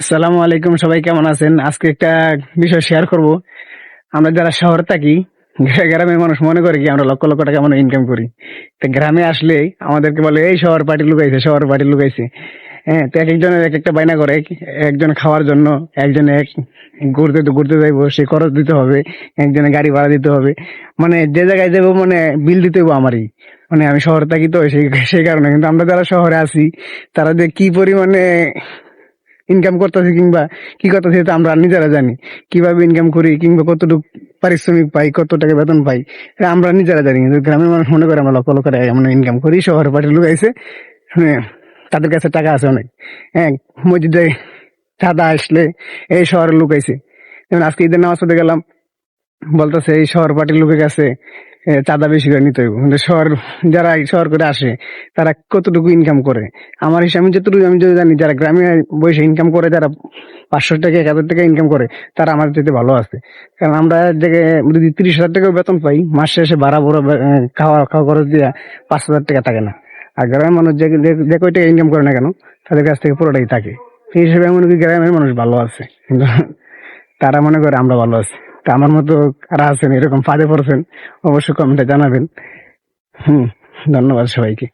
আসসালামু আলাইকুম, সবাই কেমন আছেন? আজকে একটা বিষয় শেয়ার করব। আমরা যারা শহরে থাকি, গ্রামের মানুষ মনে করে কি আমরা লক্ষ লক্ষ টাকা মনে ইনকাম করি। তো গ্রামে আসলে আমাদেরকে বলে এই শহর পার্টি লুকাইছে, শহর পার্টি লুকাইছে। হ্যাঁ, তো এক একজনের এক একটা বায়না করে। একজন খাওয়ার জন্য, একজন এক ঘুরতে ঘুরতে যাইবো, সে খরচ দিতে হবে। একজনে গাড়ি ভাড়া দিতে হবে। মানে যে জায়গায় যাবো মানে বিল দিতে হইবো আমারই। মানে আমি শহরে থাকি তো সেই সেই কারণে। কিন্তু আমরা যারা শহরে আছি তারা যে কি পরিমাণে ইনকাম করতেছি কিংবা কি করতেছি এটা আমরা নিজেরা জানি। কিভাবে ইনকাম করি কিংবা কতটুকু পারিশ্রমিক পাই, কত টাকা বেতন পাই, এটা আমরা নিজেরা জানি। কিন্তু গ্রামের মানুষ মনে করে আমরা লক্ষ লক্ষ টাকা আমরা ইনকাম করি, শহরের পার্টি লুকাইছে। হ্যাঁ, তাদের কাছে টাকা আছে অনেক। হ্যাঁ, মসজিদে চাঁদা আসলে এই শহরে লুকাইছে। যেমন আজকে ঈদের নামাজ পড়তে গেলাম, বলতেছে এই শহর পার্টির লোকের কাছে চাঁদা বেশি করে নিতে হইব। কিন্তু শহর, যারা এই শহর করে আসে তারা কতটুকু ইনকাম করে আমার হিসাবে, আমি যতটুকু আমি যদি জানি, যারা গ্রামে বসে ইনকাম করে, যারা 500 টাকা 1000 টাকা ইনকাম করে, তারা আমাদের চাইতে ভালো আছে। কারণ আমরা যে যদি 30,000 টাকা বেতন পাই, মাস শেষে ভাড়া বড় খাওয়া খাওয়া খরচ দিয়ে 5,000 টাকা থাকে না। আর গ্রামের মানুষ যে যে কয় টাকা ইনকাম করে না কেন, তাদের কাছ থেকে পুরোটাই থাকে। সেই হিসেবে আমি মনে করি গ্রামের মানুষ ভালো আছে। কিন্তু তারা মনে করে আমরা ভালো আছি। তা আমার মতো কারা আছেন এরকম ফাঁদে পড়ছেন, অবশ্যই কমেন্টে জানাবেন। হুম, ধন্যবাদ সবাইকে।